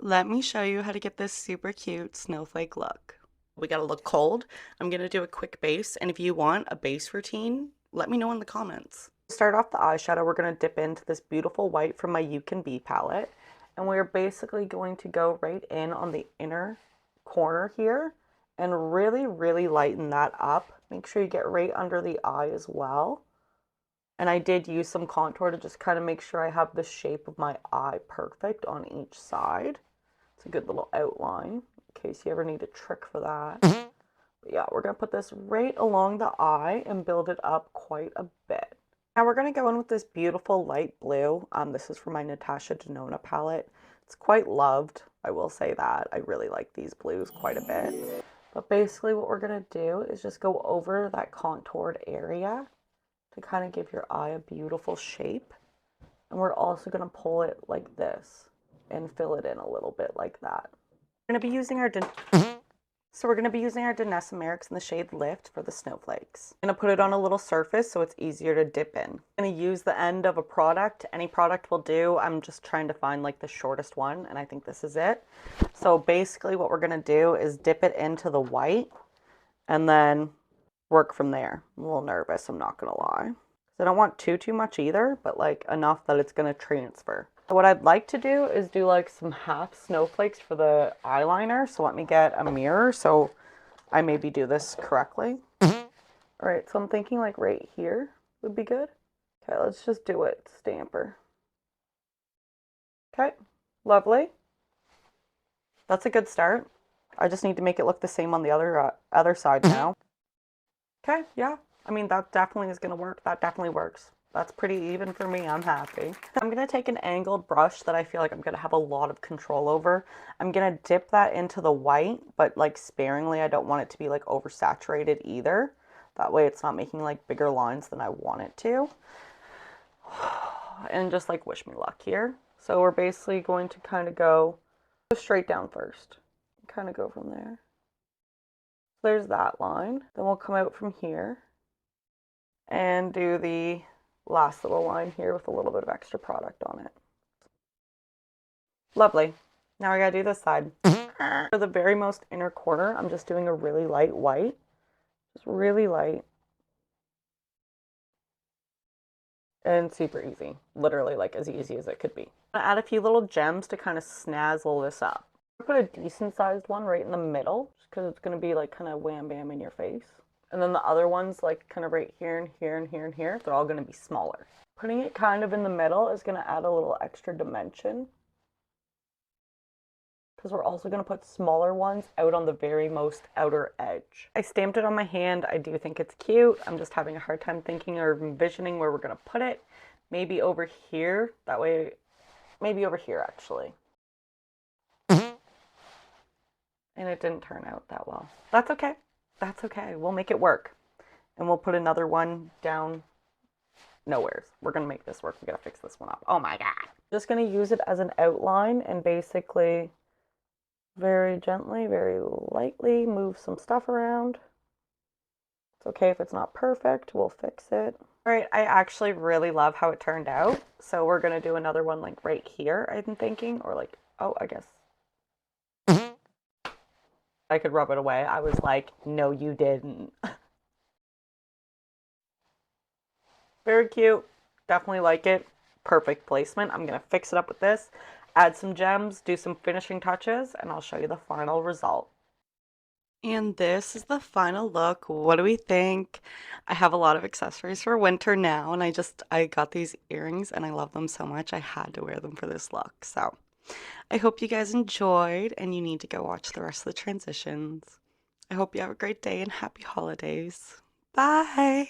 Let me show you how to get this super cute snowflake look. We gotta look cold. I'm gonna do a quick base, and if you want a base routine, let me know in the comments. To start off the eyeshadow, we're gonna dip into this beautiful white from my You Can Be palette, and we're basically going to go right in on the inner corner here and really lighten that up. Make sure you get right under the eye as well. And I did use some contour to just kind of make sure I have the shape of my eye perfect on each side. It's a good little outline in case you ever need a trick for that. But yeah, we're going to put this right along the eye and build it up quite a bit. Now we're going to go in with this beautiful light blue. This is from my Natasha Denona palette. It's quite loved, I will say that. I really like these blues quite a bit. But basically what we're going to do is just go over that contoured area to kind of give your eye a beautiful shape. And we're also going to pull it like this and fill it in a little bit like that. We're going to be using our Danessa Merrick's in the shade Lift for the snowflakes. I'm going to put it on a little surface so it's easier to dip in. I'm going to use the end of a product. Any product will do. I'm just trying to find like the shortest one, and I think this is it. So basically what we're going to do is dip it into the white and then work from there. I'm a little nervous, I'm not gonna lie. I don't want too much either, but like enough that it's gonna transfer. So what I'd like to do is do like some half snowflakes for the eyeliner. So let me get a mirror so I maybe do this correctly. All right, so I'm thinking like right here would be good. Okay, let's just do it, stamper. Okay, lovely. That's a good start. I just need to make it look the same on the other side now. Okay, yeah. I mean, that definitely is going to work. That definitely works. That's pretty even for me. I'm happy. I'm going to take an angled brush that I feel like I'm going to have a lot of control over. I'm going to dip that into the white, but like sparingly. I don't want it to be like oversaturated either. That way it's not making like bigger lines than I want it to. And just like wish me luck here. So we're basically going to kind of go straight down first. Kind of go from there. There's that line. Then we'll come out from here and do the last little line here with a little bit of extra product on it. Lovely. Now I gotta do this side. For the very most inner corner, I'm just doing a really light white. Just really light. And super easy. Literally like as easy as it could be. I'm gonna add a few little gems to kind of snazzle this up. I'm gonna put a decent sized one right in the middle, just because it's gonna be like kind of wham bam in your face. And then the other ones like kind of right here and here and here and here, they're all gonna be smaller. Putting it kind of in the middle is gonna add a little extra dimension, because we're also going to put smaller ones out on the very most outer edge. I stamped it on my hand. I do think it's cute. I'm just having a hard time thinking or envisioning where we're going to put it. Maybe over here. That way, maybe over here actually. And it didn't turn out that well. That's okay. That's okay. We'll make it work. And we'll put another one down nowheres. We're going to make this work. We got to fix this one up. Oh my God. Just going to use it as an outline and basically very gently, very lightly move some stuff around. It's okay if it's not perfect, we'll fix it. All right, I actually really love how it turned out. So we're gonna do another one like right here, I'm thinking, or like, oh, I guess. I could rub it away. I was like, no, you didn't. Very cute. Definitely like it. Perfect placement. I'm gonna fix it up with this, add some gems, do some finishing touches, and I'll show you the final result. And this is the final look. What do we think? I have a lot of accessories for winter now, and I got these earrings and I love them so much. I had to wear them for this look. So I hope you guys enjoyed, and you need to go watch the rest of the transitions. I hope you have a great day and happy holidays. Bye.